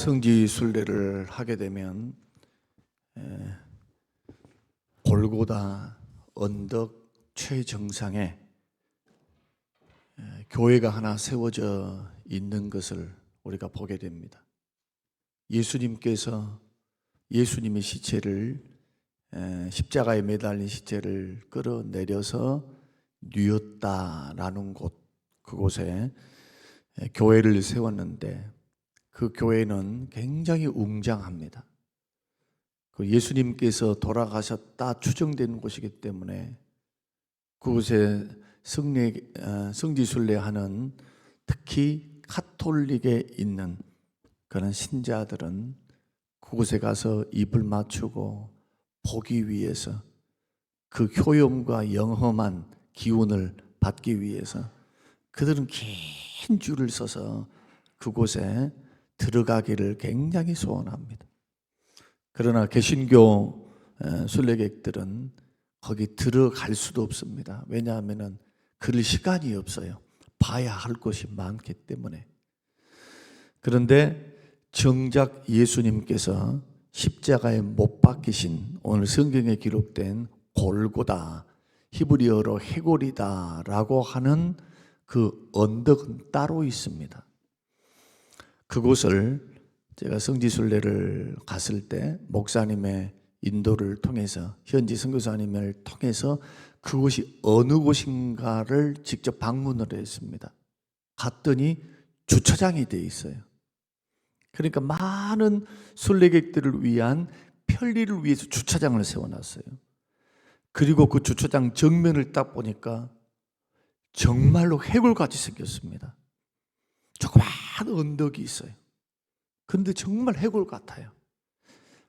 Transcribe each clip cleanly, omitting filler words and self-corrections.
성지 순례를 하게 되면 골고다 언덕 최정상에 교회가 하나 세워져 있는 것을 우리가 보게 됩니다. 예수님께서 예수님의 시체를 십자가에 매달린 시체를 끌어내려서 뉘었다라는 그곳에 교회를 세웠는데 그 교회는 굉장히 웅장합니다. 그 예수님께서 돌아가셨다 추정되는 곳이기 때문에 그곳에 성지순례하는 특히 카톨릭에 있는 그런 신자들은 그곳에 가서 입을 맞추고 보기 위해서 그 효염과 영험한 기운을 받기 위해서 그들은 긴 줄을 서서 그곳에 들어가기를 굉장히 소원합니다. 그러나 개신교 순례객들은 거기 들어갈 수도 없습니다. 왜냐하면 그럴 시간이 없어요. 봐야 할 것이 많기 때문에. 그런데 정작 예수님께서 십자가에 못 박히신 오늘 성경에 기록된 골고다, 히브리어로 헤골이다라고 하는 그 언덕은 따로 있습니다. 그곳을 제가 성지순례를 갔을 때 목사님의 인도를 통해서 현지 선교사님을 통해서 그곳이 어느 곳인가를 직접 방문을 했습니다. 갔더니 주차장이 되어 있어요. 그러니까 많은 순례객들을 위한 편리를 위해서 주차장을 세워놨어요. 그리고 그 주차장 정면을 딱 보니까 정말로 해골같이 생겼습니다. 조그만 언덕이 있어요. 근데 정말 해골 같아요.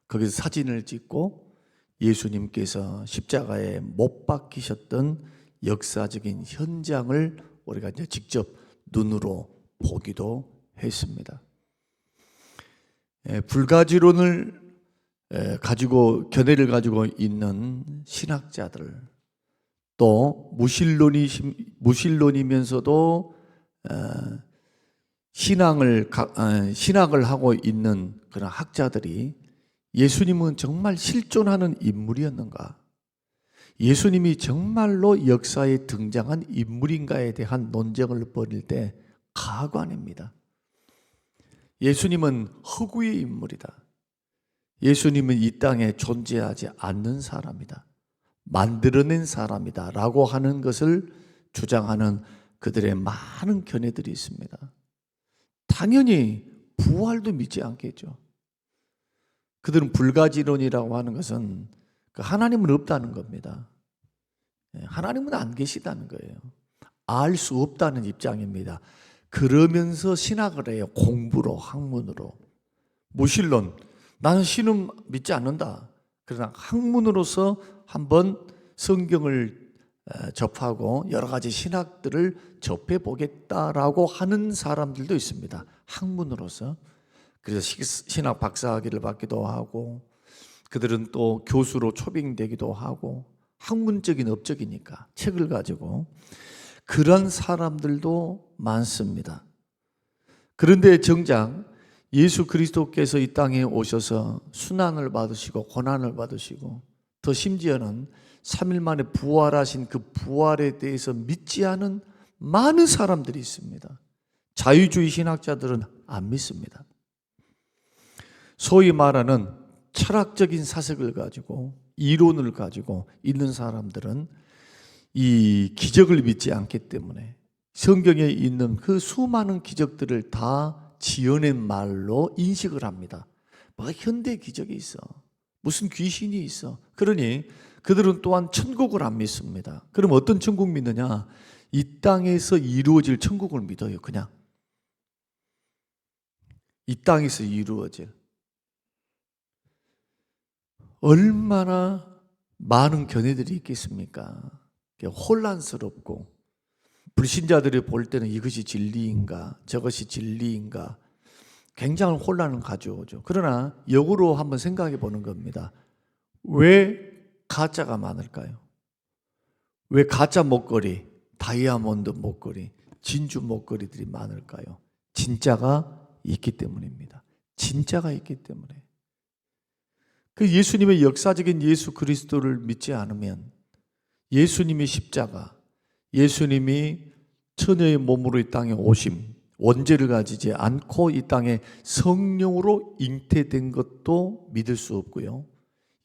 거기서 사진을 찍고 예수님께서 십자가에 못 박히셨던 역사적인 현장을 우리가 이제 직접 눈으로 보기도 했습니다. 불가지론을 가지고 견해를 가지고 있는 신학자들, 또 무신론이면서도 신학을 하고 있는 그런 학자들이 예수님은 정말 실존하는 인물이었는가? 예수님이 정말로 역사에 등장한 인물인가에 대한 논쟁을 벌일 때 가관입니다. 예수님은 허구의 인물이다. 예수님은 이 땅에 존재하지 않는 사람이다. 만들어낸 사람이다 라고 하는 것을 주장하는 그들의 많은 견해들이 있습니다. 당연히 부활도 믿지 않겠죠. 그들은 불가지론이라고 하는 것은 하나님은 없다는 겁니다. 하나님은 안 계시다는 거예요. 알 수 없다는 입장입니다. 그러면서 신학을 해요. 공부로, 학문으로. 무신론, 나는 신은 믿지 않는다. 그러나 학문으로서 한번 성경을 접하고 여러 가지 신학들을 접해보겠다라고 하는 사람들도 있습니다. 학문으로서. 그래서 신학 박사학위를 받기도 하고 그들은 또 교수로 초빙되기도 하고 학문적인 업적이니까 책을 가지고 그런 사람들도 많습니다. 그런데 정작 예수 그리스도께서 이 땅에 오셔서 순환을 받으시고 고난을 받으시고 더 심지어는 3일 만에 부활하신 그 부활에 대해서 믿지 않은 많은 사람들이 있습니다. 자유주의 신학자들은 안 믿습니다. 소위 말하는 철학적인 사색을 가지고 이론을 가지고 있는 사람들은 이 기적을 믿지 않기 때문에 성경에 있는 그 수많은 기적들을 다 지어낸 말로 인식을 합니다. 뭐 현대 기적이 있어. 무슨 귀신이 있어. 그러니 그들은 또한 천국을 안 믿습니다. 그럼 어떤 천국 믿느냐? 이 땅에서 이루어질 천국을 믿어요. 그냥 이 땅에서 이루어질. 얼마나 많은 견해들이 있겠습니까? 혼란스럽고 불신자들이 볼 때는 이것이 진리인가 저것이 진리인가 굉장한 혼란을 가져오죠. 그러나 역으로 한번 생각해 보는 겁니다. 왜 가짜가 많을까요? 왜 가짜 목걸이, 다이아몬드 목걸이, 진주 목걸이들이 많을까요? 진짜가 있기 때문입니다. 진짜가 있기 때문에. 그 예수님의 역사적인 예수 그리스도를 믿지 않으면 예수님의 십자가, 예수님이 처녀의 몸으로 이 땅에 오심, 원죄를 가지지 않고 이 땅에 성령으로 잉태된 것도 믿을 수 없고요.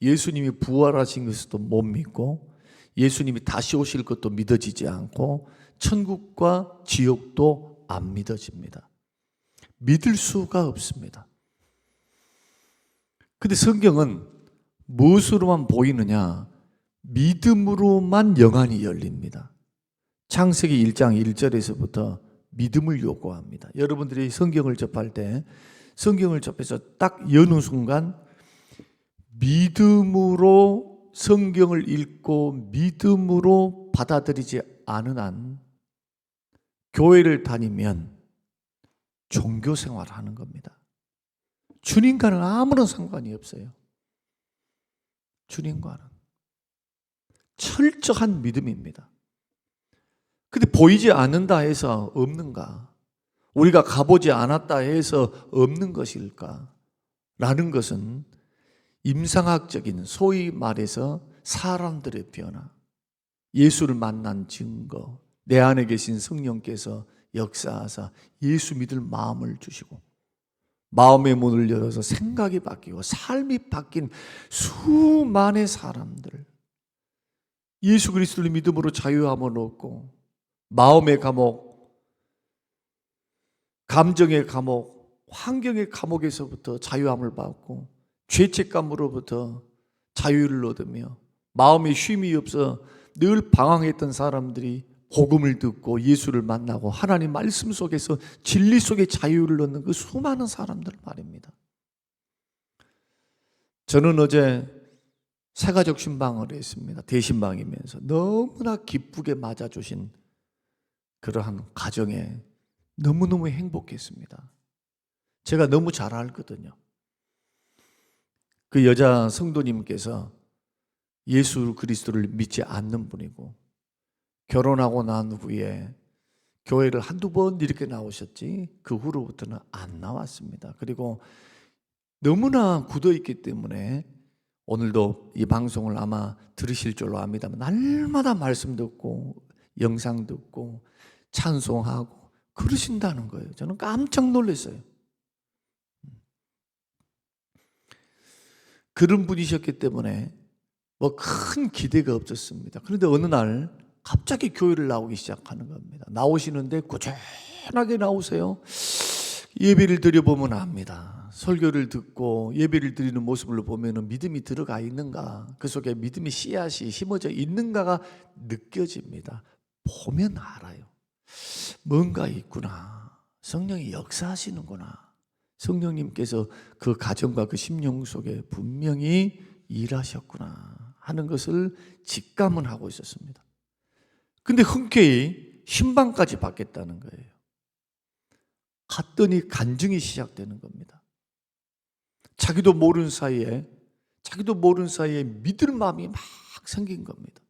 예수님이 부활하신 것도 못 믿고 예수님이 다시 오실 것도 믿어지지 않고 천국과 지옥도 안 믿어집니다. 믿을 수가 없습니다. 근데 성경은 무엇으로만 보이느냐? 믿음으로만 영안이 열립니다. 창세기 1장 1절에서부터 믿음을 요구합니다. 여러분들이 성경을 접할 때 성경을 접해서 딱 여는 순간 믿음으로 성경을 읽고 믿음으로 받아들이지 않은 한 교회를 다니면 종교 생활을 하는 겁니다. 주님과는 아무런 상관이 없어요. 주님과는 철저한 믿음입니다. 근데 보이지 않는다 해서 없는가? 우리가 가보지 않았다 해서 없는 것일까? 라는 것은 임상학적인, 소위 말해서 사람들의 변화, 예수를 만난 증거, 내 안에 계신 성령께서 역사하사 예수 믿을 마음을 주시고 마음의 문을 열어서 생각이 바뀌고 삶이 바뀐 수많은 사람들, 예수 그리스도를 믿음으로 자유함을 얻고 마음의 감옥, 감정의 감옥, 환경의 감옥에서부터 자유함을 받고 죄책감으로부터 자유를 얻으며 마음에 쉼이 없어 늘 방황했던 사람들이 복음을 듣고 예수를 만나고 하나님 말씀 속에서 진리 속에 자유를 얻는 그 수많은 사람들 말입니다. 저는 어제 새가족 신방을 했습니다. 대신방이면서 너무나 기쁘게 맞아주신 그러한 가정에 너무너무 행복했습니다. 제가 너무 잘 알거든요. 그 여자 성도님께서 예수 그리스도를 믿지 않는 분이고 결혼하고 난 후에 교회를 한두 번 이렇게 나오셨지 그 후로부터는 안 나왔습니다. 그리고 너무나 굳어있기 때문에 오늘도 이 방송을 아마 들으실 줄로 압니다만 날마다 말씀 듣고 영상 듣고 찬송하고 그러신다는 거예요. 저는 깜짝 놀랐어요. 그런 분이셨기 때문에 뭐 큰 기대가 없었습니다. 그런데 어느 날 갑자기 교회를 나오기 시작하는 겁니다. 나오시는데 꾸준하게 나오세요. 예배를 드려보면 압니다. 설교를 듣고 예배를 드리는 모습을 보면 믿음이 들어가 있는가, 그 속에 믿음의 씨앗이 심어져 있는가가 느껴집니다. 보면 알아요. 뭔가 있구나. 성령이 역사하시는구나. 성령님께서 그 가정과 그 심령 속에 분명히 일하셨구나 하는 것을 직감은 하고 있었습니다. 근데 흔쾌히 신방까지 받겠다는 거예요. 갔더니 간증이 시작되는 겁니다. 자기도 모르는 사이에 믿을 마음이 막 생긴 겁니다.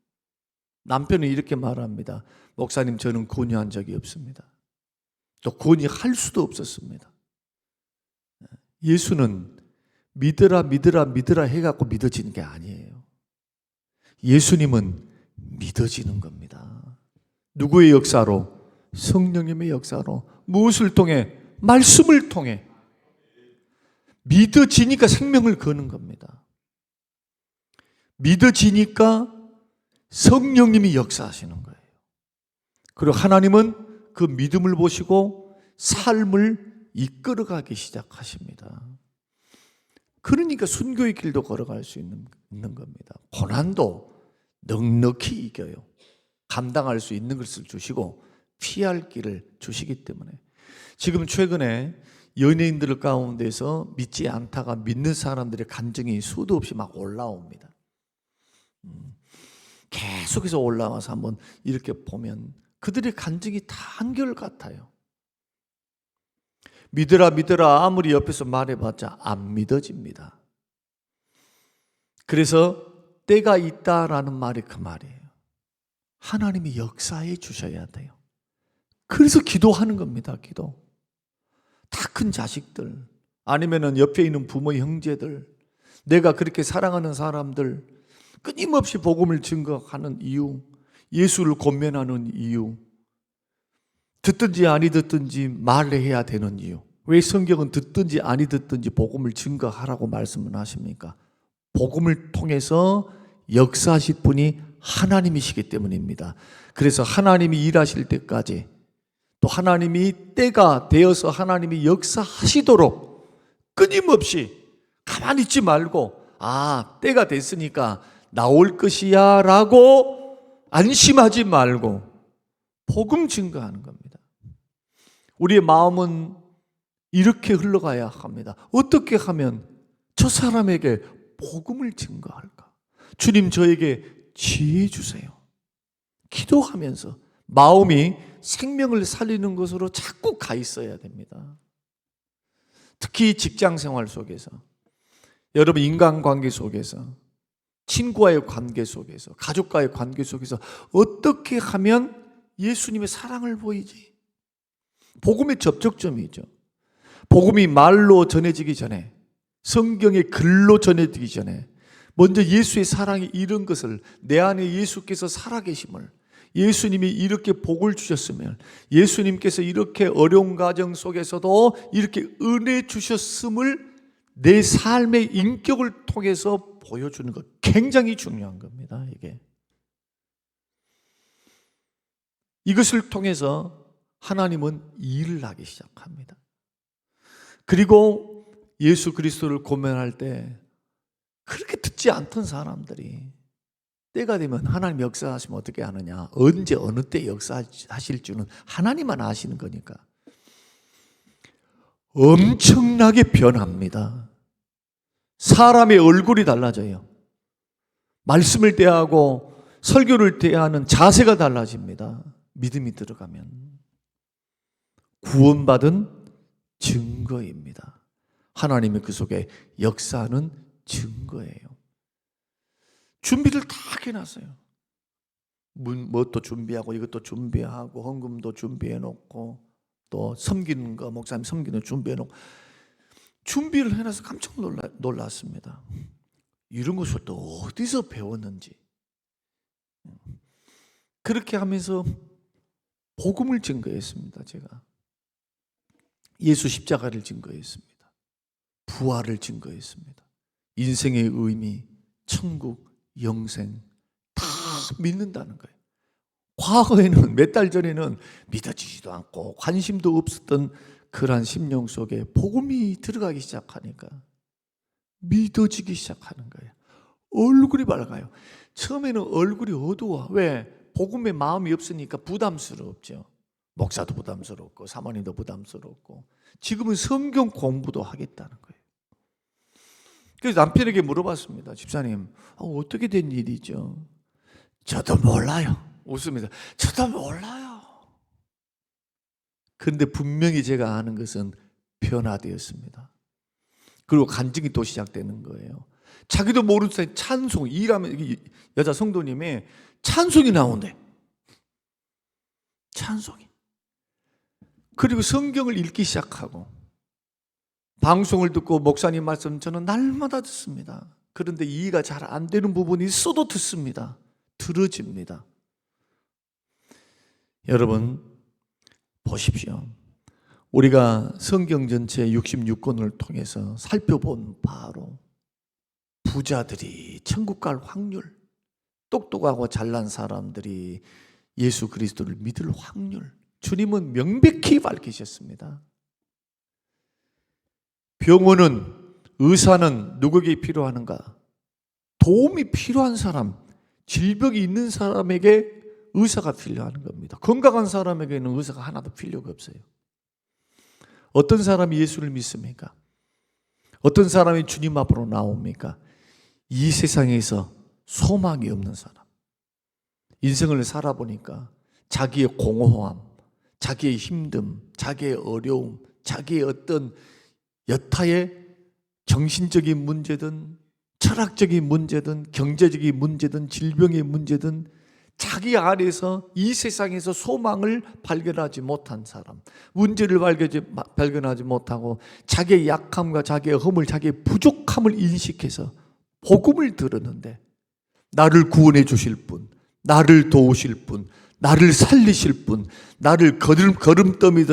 남편은 이렇게 말합니다. 목사님, 저는 권유한 적이 없습니다. 또 권유할 수도 없었습니다. 예수는 믿으라 해갖고 믿어지는 게 아니에요. 예수님은 믿어지는 겁니다. 누구의 역사로? 성령님의 역사로. 무엇을 통해? 말씀을 통해. 믿어지니까 생명을 거는 겁니다. 믿어지니까 성령님이 역사하시는 거예요. 그리고 하나님은 그 믿음을 보시고 삶을 이끌어가기 시작하십니다. 그러니까 순교의 길도 걸어갈 수 있는 겁니다. 고난도 넉넉히 이겨요. 감당할 수 있는 것을 주시고 피할 길을 주시기 때문에. 지금 최근에 연예인들 가운데서 믿지 않다가 믿는 사람들의 간증이 수도 없이 막 올라옵니다. 계속해서 올라와서 한번 이렇게 보면 그들의 간증이 다 한결같아요. 믿으라 아무리 옆에서 말해봤자 안 믿어집니다. 그래서 때가 있다라는 말이 그 말이에요. 하나님이 역사해 주셔야 돼요. 그래서 기도하는 겁니다. 기도. 다 큰 자식들, 아니면은 옆에 있는 부모, 형제들, 내가 그렇게 사랑하는 사람들, 끊임없이 복음을 증거하는 이유, 예수를 권면하는 이유, 듣든지 아니 듣든지 말해야 되는 이유. 왜 성경은 듣든지 아니 듣든지 복음을 증거하라고 말씀을 하십니까? 복음을 통해서 역사하실 분이 하나님이시기 때문입니다. 그래서 하나님이 일하실 때까지, 또 하나님이 때가 되어서 하나님이 역사하시도록 끊임없이 가만히 있지 말고, 때가 됐으니까 나올 것이야 라고 안심하지 말고 복음 증거하는 겁니다. 우리의 마음은 이렇게 흘러가야 합니다. 어떻게 하면 저 사람에게 복음을 증거할까? 주님, 저에게 지혜 주세요. 기도하면서 마음이 생명을 살리는 것으로 자꾸 가 있어야 됩니다. 특히 직장 생활 속에서, 여러분 인간관계 속에서, 친구와의 관계 속에서, 가족과의 관계 속에서 어떻게 하면 예수님의 사랑을 보이지? 복음의 접촉점이죠. 복음이 말로 전해지기 전에, 성경의 글로 전해지기 전에 먼저 예수의 사랑이 이런 것을, 내 안에 예수께서 살아계심을, 예수님이 이렇게 복을 주셨으면, 예수님께서 이렇게 어려운 가정 속에서도 이렇게 은혜 주셨음을 내 삶의 인격을 통해서 보여주는 것, 굉장히 중요한 겁니다. 이것을 통해서 하나님은 일을 하기 시작합니다. 그리고 예수 그리스도를 고면할 때 그렇게 듣지 않던 사람들이 때가 되면 하나님 역사하시면 어떻게 하느냐, 언제 어느 때 역사하실 줄은 하나님만 아시는 거니까 엄청나게 변합니다. 사람의 얼굴이 달라져요. 말씀을 대하고 설교를 대하는 자세가 달라집니다. 믿음이 들어가면. 구원받은 증거입니다. 하나님의 그 속에 역사하는 증거예요. 준비를 다 해놨어요. 뭣도 준비하고 이것도 준비하고 헌금도 준비해놓고 또 섬기는 거, 목사님 섬기는 거 준비해놓고, 준비를 해놔서 깜짝 놀랐습니다. 이런 것을 또 어디서 배웠는지. 그렇게 하면서 복음을 증거했습니다. 제가 예수 십자가를 증거했습니다. 부활을 증거했습니다. 인생의 의미, 천국, 영생 다 믿는다는 거예요. 과거에는, 몇 달 전에는 믿어지지도 않고 관심도 없었던 그러한 심령 속에 복음이 들어가기 시작하니까 믿어지기 시작하는 거예요. 얼굴이 밝아요. 처음에는 얼굴이 어두워. 왜? 복음에 마음이 없으니까 부담스럽죠. 목사도 부담스럽고 사모님도 부담스럽고. 지금은 성경 공부도 하겠다는 거예요. 그래서 남편에게 물어봤습니다. 집사님, 어떻게 된 일이죠? 저도 몰라요. 웃습니다. 저도 몰라요. 그런데 분명히 제가 아는 것은 변화되었습니다. 그리고 간증이 또 시작되는 거예요. 자기도 모르는 사이 찬송, 일하면 여자 성도님이 찬송이 나온대. 찬송이. 그리고 성경을 읽기 시작하고, 방송을 듣고 목사님 말씀 저는 날마다 듣습니다. 그런데 이해가 잘 안 되는 부분이 있어도 듣습니다. 들어집니다. 여러분 보십시오. 우리가 성경 전체 66권을 통해서 살펴본 바로 부자들이 천국 갈 확률, 똑똑하고 잘난 사람들이 예수 그리스도를 믿을 확률, 주님은 명백히 밝히셨습니다. 병원은, 의사는 누구에게 필요하는가? 도움이 필요한 사람, 질병이 있는 사람에게 의사가 필요한 겁니다. 건강한 사람에게는 의사가 하나도 필요가 없어요. 어떤 사람이 예수를 믿습니까? 어떤 사람이 주님 앞으로 나옵니까? 이 세상에서 소망이 없는 사람. 인생을 살아보니까 자기의 공허함, 자기의 힘듦, 자기의 어려움, 자기의 어떤 여타의 정신적인 문제든 철학적인 문제든 경제적인 문제든 질병의 문제든 자기 안에서 이 세상에서 소망을 발견하지 못한 사람, 문제를 발견하지 못하고 자기의 약함과 자기의 허물, 자기의 부족함을 인식해서 복음을 들었는데 나를 구원해 주실 분, 나를 도우실 분, 나를 살리실 분, 나를 걸음더미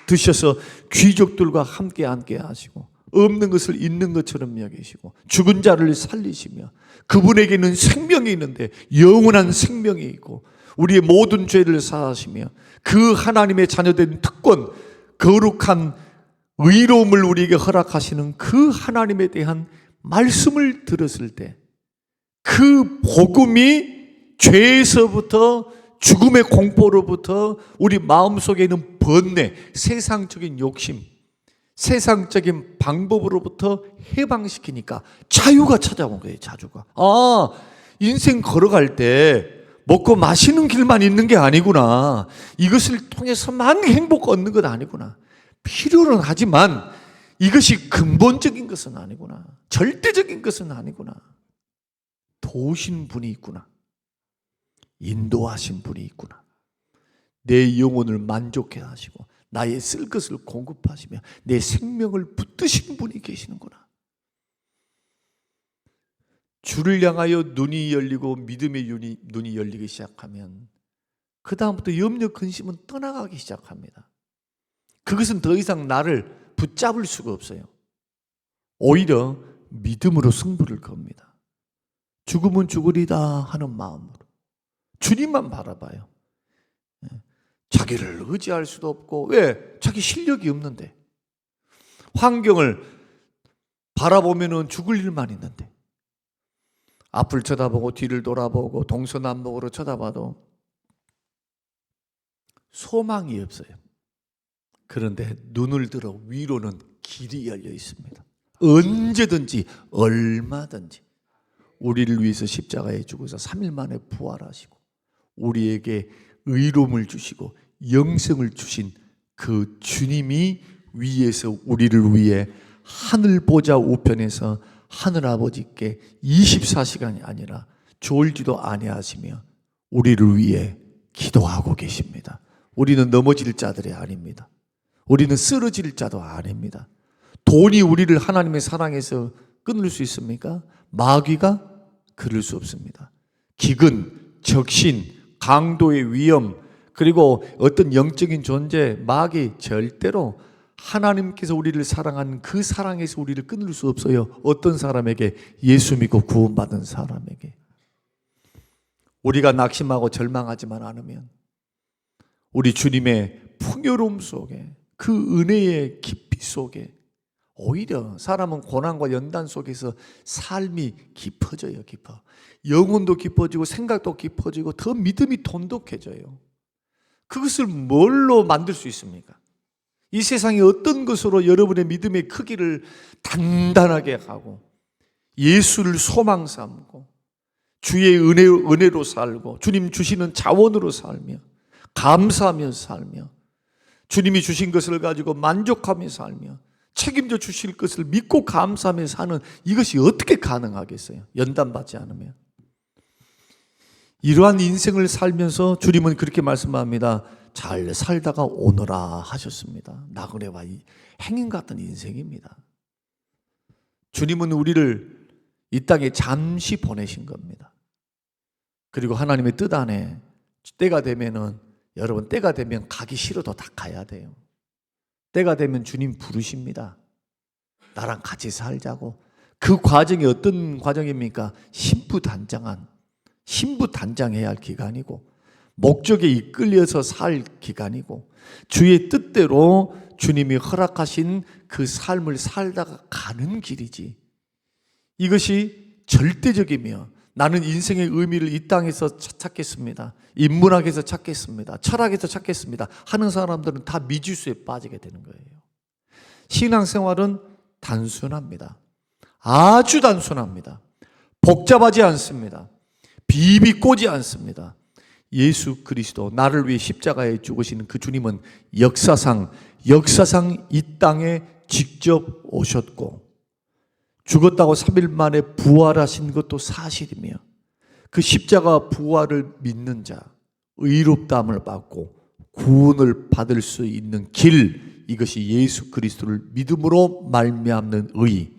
드셔서 귀족들과 함께 앉게 하시고 없는 것을 있는 것처럼 여기시고 죽은 자를 살리시며 그분에게는 생명이 있는데 영원한 생명이 있고 우리의 모든 죄를 사하시며 그 하나님의 자녀된 특권, 거룩한 의로움을 우리에게 허락하시는 그 하나님에 대한 말씀을 들었을 때 그 복음이 죄에서부터 죽음의 공포로부터 우리 마음속에 있는 번뇌, 세상적인 욕심, 세상적인 방법으로부터 해방시키니까 자유가 찾아온 거예요. 자유가. 인생 걸어갈 때 먹고 마시는 길만 있는 게 아니구나. 이것을 통해서만 행복 얻는 건 아니구나. 필요는 하지만 이것이 근본적인 것은 아니구나. 절대적인 것은 아니구나. 도우신 분이 있구나. 인도하신 분이 있구나. 내 영혼을 만족해 하시고 나의 쓸 것을 공급하시며 내 생명을 붙드시는 분이 계시는구나. 주를 향하여 눈이 열리고 믿음의 눈이 열리기 시작하면 그 다음부터 염려 근심은 떠나가기 시작합니다. 그것은 더 이상 나를 붙잡을 수가 없어요. 오히려 믿음으로 승부를 겁니다. 죽으면 죽으리다 하는 마음으로 주님만 바라봐요. 자기를 의지할 수도 없고, 왜? 자기 실력이 없는데. 환경을 바라보면 죽을 일만 있는데. 앞을 쳐다보고 뒤를 돌아보고 동서남북으로 쳐다봐도 소망이 없어요. 그런데 눈을 들어 위로는 길이 열려 있습니다. 언제든지 얼마든지 우리를 위해서 십자가에 죽어서 3일 만에 부활하시고 우리에게 의로움을 주시고 영생을 주신 그 주님이 위에서 우리를 위해 하늘 보좌 우편에서 하늘아버지께 24시간이 아니라 졸지도 아니하시며 우리를 위해 기도하고 계십니다. 우리는 넘어질 자들이 아닙니다. 우리는 쓰러질 자도 아닙니다. 돈이 우리를 하나님의 사랑에서 끊을 수 있습니까? 마귀가 그럴 수 없습니다. 기근, 적신, 강도의 위험, 그리고 어떤 영적인 존재, 마귀 절대로 하나님께서 우리를 사랑하는 그 사랑에서 우리를 끊을 수 없어요. 어떤 사람에게? 예수 믿고 구원받은 사람에게. 우리가 낙심하고 절망하지만 않으면 우리 주님의 풍요로움 속에 그 은혜의 깊이 속에 오히려 사람은 고난과 연단 속에서 삶이 깊어져요. 깊어. 영혼도 깊어지고 생각도 깊어지고 더 믿음이 돈독해져요. 그것을 뭘로 만들 수 있습니까? 이 세상에 어떤 것으로 여러분의 믿음의 크기를 단단하게 하고 예수를 소망 삼고 주의 은혜로 살고 주님 주시는 자원으로 살며 감사하며 살며 주님이 주신 것을 가지고 만족하며 살며 책임져 주실 것을 믿고 감사하며 사는 이것이 어떻게 가능하겠어요? 연단받지 않으면. 이러한 인생을 살면서 주님은 그렇게 말씀합니다. 잘 살다가 오너라 하셨습니다. 나그네와 행인 같은 인생입니다. 주님은 우리를 이 땅에 잠시 보내신 겁니다. 그리고 하나님의 뜻 안에 때가 되면은 여러분 때가 되면 가기 싫어도 다 가야 돼요. 때가 되면 주님 부르십니다. 나랑 같이 살자고. 그 과정이 어떤 과정입니까? 신부단장해야 할 기간이고 목적에 이끌려서 살 기간이고 주의 뜻대로 주님이 허락하신 그 삶을 살다가 가는 길이지. 이것이 절대적이며 나는 인생의 의미를 이 땅에서 찾겠습니다. 인문학에서 찾겠습니다. 철학에서 찾겠습니다. 하는 사람들은 다 미지수에 빠지게 되는 거예요. 신앙생활은 단순합니다. 아주 단순합니다. 복잡하지 않습니다. 비비꼬지 않습니다. 예수 그리스도 나를 위해 십자가에 죽으시는 그 주님은 역사상 이 땅에 직접 오셨고 죽었다고 3일 만에 부활하신 것도 사실이며 그 십자가 부활을 믿는 자, 의롭다함을 받고 구원을 받을 수 있는 길, 이것이 예수 그리스도를 믿음으로 말미암는 의,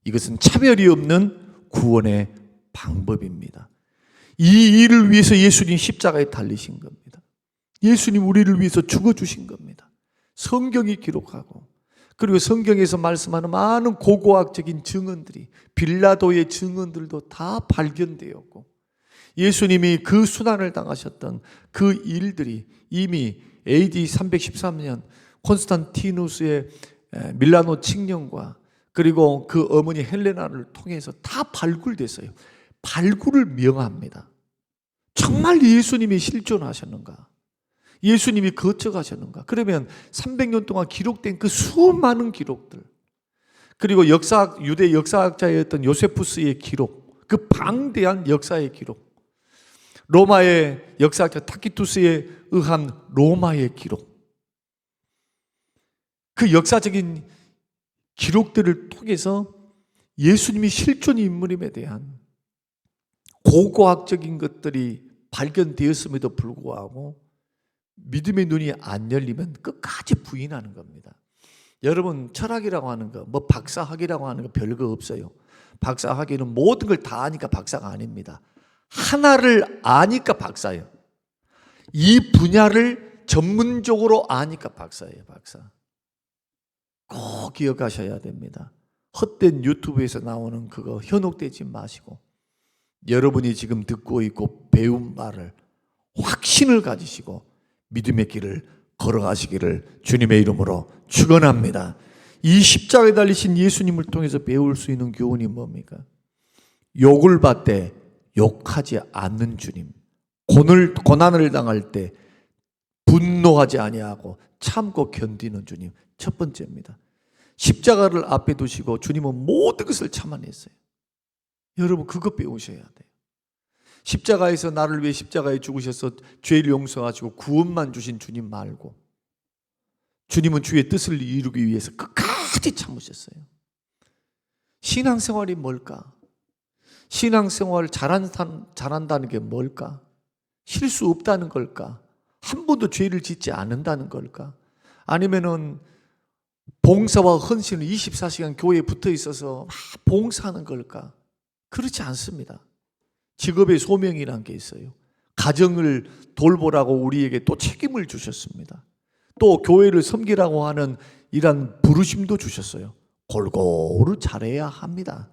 이것은 차별이 없는 구원의 방법입니다. 이 일을 위해서 예수님 십자가에 달리신 겁니다. 예수님 우리를 위해서 죽어주신 겁니다. 성경이 기록하고, 그리고 성경에서 말씀하는 많은 고고학적인 증언들이, 빌라도의 증언들도 다 발견되었고, 예수님이 그 수난을 당하셨던 그 일들이 이미 AD 313년 콘스탄티누스의 밀라노 칙령과 그리고 그 어머니 헬레나를 통해서 다 발굴됐어요. 발굴을 명합니다. 정말 예수님이 실존하셨는가? 예수님이 거쳐가셨는가? 그러면 300년 동안 기록된 그 수많은 기록들, 그리고 유대 역사학자였던 요세푸스의 기록, 그 방대한 역사의 기록, 로마의 역사학자 타키투스에 의한 로마의 기록, 그 역사적인 기록들을 통해서 예수님이 실존 인물임에 대한 고고학적인 것들이 발견되었음에도 불구하고 믿음의 눈이 안 열리면 끝까지 부인하는 겁니다. 여러분, 철학이라고 하는 거, 뭐 박사학이라고 하는 거 별거 없어요. 박사학위는 모든 걸 다 아니까 박사가 아닙니다. 하나를 아니까 박사예요. 이 분야를 전문적으로 아니까 박사예요, 박사. 꼭 기억하셔야 됩니다. 헛된 유튜브에서 나오는 그거 현혹되지 마시고, 여러분이 지금 듣고 있고 배운 바를 확신을 가지시고 믿음의 길을 걸어가시기를 주님의 이름으로 축원합니다. 이 십자가에 달리신 예수님을 통해서 배울 수 있는 교훈이 뭡니까? 욕을 받되 욕하지 않는 주님, 고난을 당할 때 분노하지 아니하고 참고 견디는 주님, 첫 번째입니다. 십자가를 앞에 두시고 주님은 모든 것을 참아냈어요. 여러분, 그거 배우셔야 돼요. 십자가에서 나를 위해 십자가에 죽으셔서 죄를 용서하시고 구원만 주신 주님 말고, 주님은 주의 뜻을 이루기 위해서 끝까지 참으셨어요. 신앙생활이 뭘까? 신앙생활 잘한다는 게 뭘까? 실수 없다는 걸까? 한 번도 죄를 짓지 않는다는 걸까? 아니면은 봉사와 헌신을 24시간 교회에 붙어 있어서 막 봉사하는 걸까? 그렇지 않습니다. 직업의 소명이란 게 있어요. 가정을 돌보라고 우리에게 또 책임을 주셨습니다. 또 교회를 섬기라고 하는 이런 부르심도 주셨어요. 골고루 잘해야 합니다.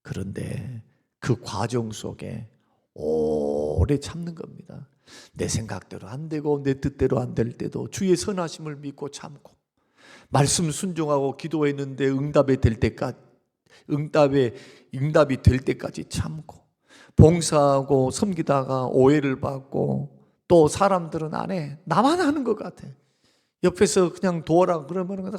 그런데 그 과정 속에 오래 참는 겁니다. 내 생각대로 안 되고 내 뜻대로 안 될 때도 주의 선하심을 믿고 참고, 말씀 순종하고 기도했는데 응답이 될 때까지 참고, 봉사하고 섬기다가 오해를 받고, 또 사람들은 안 해, 나만 하는 것 같아, 옆에서 그냥 도와라 그러면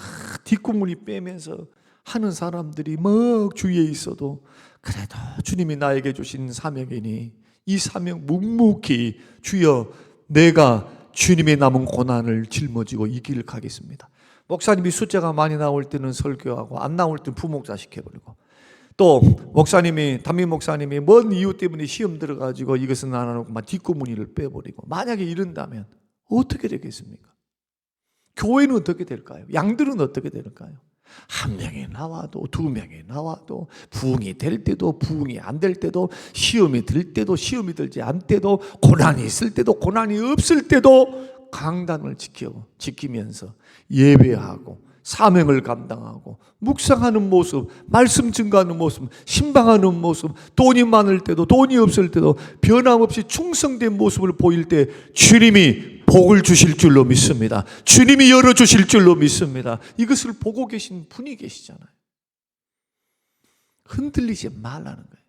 뒷구문이 빼면서 하는 사람들이 막 주위에 있어도, 그래도 주님이 나에게 주신 사명이니 이 사명 묵묵히, 주여 내가 주님의 남은 고난을 짊어지고 이 길을 가겠습니다. 목사님이 숫자가 많이 나올 때는 설교하고 안 나올 때는 부목자 시켜버리고, 또 목사님이, 담임 목사님이 뭔 이유 때문에 시험 들어가지고 이것은 안 하고 막 뒷구문이를 빼버리고, 만약에 이런다면 어떻게 되겠습니까? 교회는 어떻게 될까요? 양들은 어떻게 될까요? 한 명이 나와도 두 명이 나와도, 부흥이 될 때도 부흥이 안 될 때도, 시험이 들 때도 시험이 들지 않을 때도, 고난이 있을 때도 고난이 없을 때도 강단을 지키면서 예배하고 사명을 감당하고 묵상하는 모습, 말씀 증거하는 모습, 신방하는 모습, 돈이 많을 때도 돈이 없을 때도 변함없이 충성된 모습을 보일 때 주님이 복을 주실 줄로 믿습니다. 주님이 열어주실 줄로 믿습니다. 이것을 보고 계신 분이 계시잖아요. 흔들리지 말라는 거예요.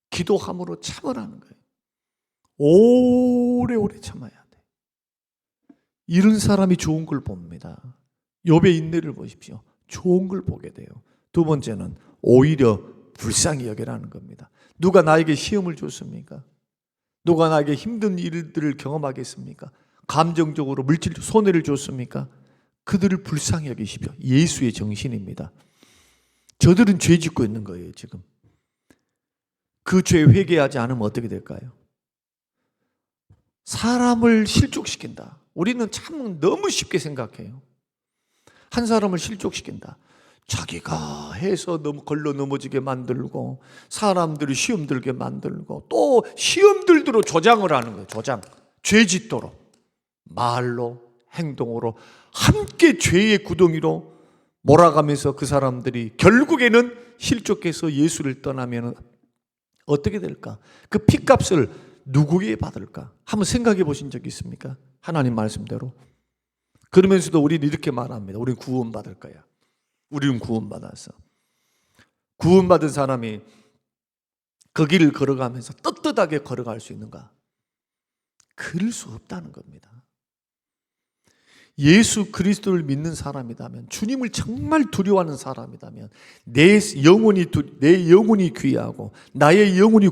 기도함으로 참으라는 거예요. 오래오래 참아야 돼. 이런 사람이 좋은 걸 봅니다. 욥의 인내를 보십시오. 좋은 걸 보게 돼요. 두 번째는 오히려 불쌍히 여기라는 겁니다. 누가 나에게 시험을 줬습니까? 누가 나에게 힘든 일들을 경험하게 했습니까? 감정적으로 물질적으로 손해를 줬습니까? 그들을 불쌍히 여기십시오. 예수의 정신입니다. 저들은 죄 짓고 있는 거예요, 지금. 그 죄 회개하지 않으면 어떻게 될까요? 사람을 실족시킨다. 우리는 참 너무 쉽게 생각해요. 한 사람을 실족시킨다. 자기가 해서 너무 걸러 넘어지게 만들고, 사람들이 시험 들게 만들고, 또 시험 들도록 조장을 하는 거예요. 조장. 죄 짓도록. 말로, 행동으로 함께 죄의 구덩이로 몰아가면서 그 사람들이 결국에는 실족해서 예수를 떠나면 어떻게 될까? 그 핏값을 누구에게 받을까? 한번 생각해 보신 적 있습니까? 하나님 말씀대로. 그러면서도 우리는 이렇게 말합니다. 우리는 구원받을 거야. 우리는 구원받았어. 구원받은 사람이 그 길을 걸어가면서 떳떳하게 걸어갈 수 있는가? 그럴 수 없다는 겁니다. 예수 그리스도를 믿는 사람이라면, 주님을 정말 두려워하는 사람이라면, 내 영혼이 귀하고 나의 영혼이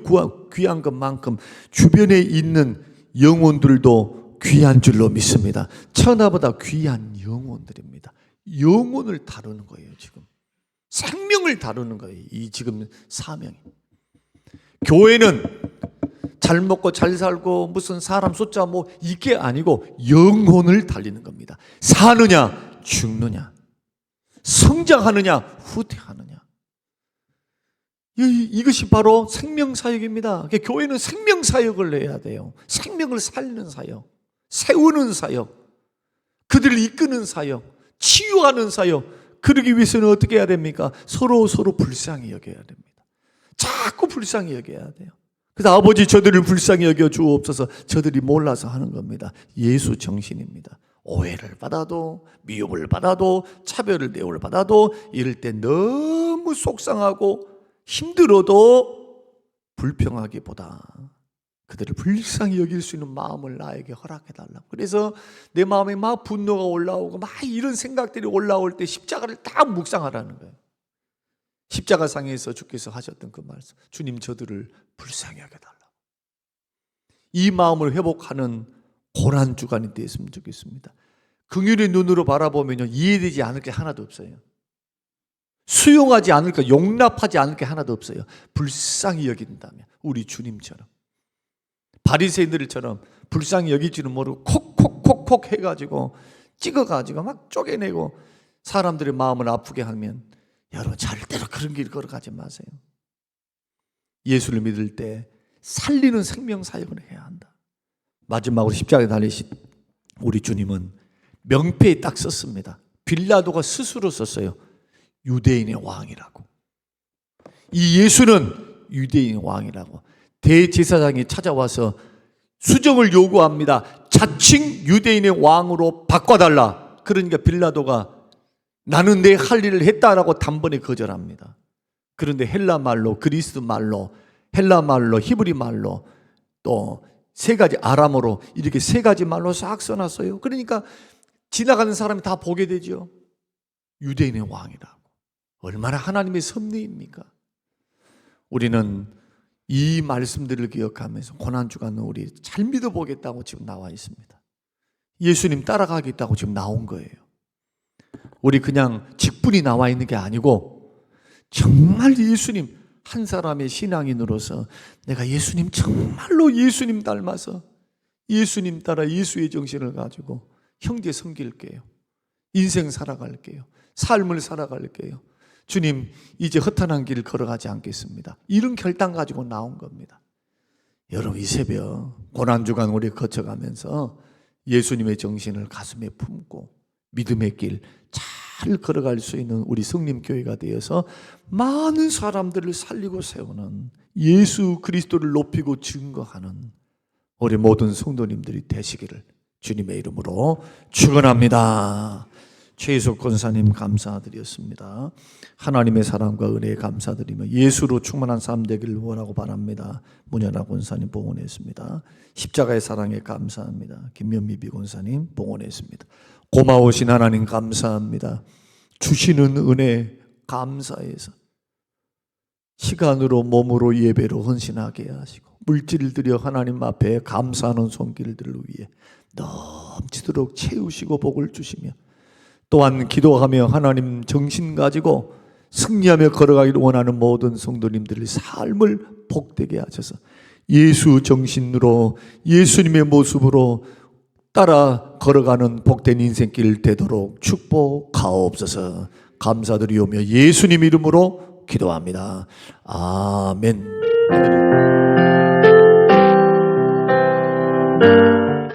귀한 것만큼 주변에 있는 영혼들도 귀한 줄로 믿습니다. 천하보다 귀한 영혼들입니다. 영혼을 다루는 거예요. 지금 생명을 다루는 거예요. 이 지금 사명이. 교회는 잘 먹고 잘 살고 무슨 사람 숫자 뭐 이게 아니고 영혼을 달리는 겁니다. 사느냐 죽느냐, 성장하느냐 후퇴하느냐, 이것이 바로 생명사역입니다. 교회는 생명사역을 해야 돼요. 생명을 살리는 사역, 세우는 사역, 그들을 이끄는 사역, 치유하는 사역. 그러기 위해서는 어떻게 해야 됩니까? 서로 불쌍히 여겨야 됩니다. 자꾸 불쌍히 여겨야 돼요. 그래서 아버지 저들을 불쌍히 여겨 주옵소서. 저들이 몰라서 하는 겁니다. 예수 정신입니다. 오해를 받아도, 미움을 받아도, 차별을 대우를 받아도, 이럴 때 너무 속상하고 힘들어도 불평하기보다 그들을 불쌍히 여길 수 있는 마음을 나에게 허락해 달라고. 그래서 내 마음에 막 분노가 올라오고 막 이런 생각들이 올라올 때 십자가를 딱 묵상하라는 거예요. 십자가상에서 주께서 하셨던 그 말씀, 주님 저들을 불쌍히 여겨 달라고. 이 마음을 회복하는 고난주간이 되었으면 좋겠습니다. 긍휼의 눈으로 바라보면 이해되지 않을 게 하나도 없어요. 수용하지 않을 거, 용납하지 않을 게 하나도 없어요. 불쌍히 여긴다면 우리 주님처럼, 바리새인들처럼 불쌍히 여기지는 모르고 콕콕콕콕 해가지고 찍어가지고 막 쪼개내고 사람들의 마음을 아프게 하면, 여러분 절대로 그런 길 걸어가지 마세요. 예수를 믿을 때 살리는 생명 사역을 해야 한다. 마지막으로 십자가에 달리신 우리 주님은 명패에 딱 썼습니다. 빌라도가 스스로 썼어요. 유대인의 왕이라고. 이 예수는 유대인의 왕이라고. 대제사장이 찾아와서 수정을 요구합니다. 자칭 유대인의 왕으로 바꿔달라. 그러니까 빌라도가 나는 내 할 일을 했다라고 단번에 거절합니다. 그런데 헬라 말로, 그리스 말로, 헬라 말로, 히브리 말로, 또 세 가지 아람어로 이렇게 세 가지 말로 싹 써놨어요. 그러니까 지나가는 사람이 다 보게 되죠. 유대인의 왕이라고. 얼마나 하나님의 섭리입니까? 우리는 이 말씀들을 기억하면서 고난주간은 우리 잘 믿어보겠다고 지금 나와 있습니다. 예수님 따라가겠다고 지금 나온 거예요. 우리 그냥 직분이 나와 있는 게 아니고 정말 예수님, 한 사람의 신앙인으로서 내가 예수님 정말로 예수님 닮아서 예수님 따라 예수의 정신을 가지고 형제 섬길게요. 인생 살아갈게요. 삶을 살아갈게요. 주님, 이제 허탄한 길을 걸어가지 않겠습니다. 이런 결단 가지고 나온 겁니다. 여러분, 이 새벽 고난주간 우리 거쳐가면서 예수님의 정신을 가슴에 품고 믿음의 길 잘 걸어갈 수 있는 우리 성림교회가 되어서 많은 사람들을 살리고 세우는, 예수 그리스도를 높이고 증거하는 우리 모든 성도님들이 되시기를 주님의 이름으로 축원합니다. 최희석 권사님 감사드렸습니다. 하나님의 사랑과 은혜에 감사드리며 예수로 충만한 삶 되기를 원하고 바랍니다. 문현아 권사님 봉헌했습니다. 십자가의 사랑에 감사합니다. 김면미 비권사님 봉헌했습니다. 고마우신 하나님 감사합니다. 주시는 은혜 감사해서 시간으로 몸으로 예배로 헌신하게 하시고 물질을 들여 하나님 앞에 감사하는 손길들을 위해 넘치도록 채우시고 복을 주시며, 또한 기도하며 하나님 정신 가지고 승리하며 걸어가기를 원하는 모든 성도님들의 삶을 복되게 하셔서 예수 정신으로 예수님의 모습으로 따라 걸어가는 복된 인생길 되도록 축복하옵소서. 감사드리오며 예수님 이름으로 기도합니다. 아멘.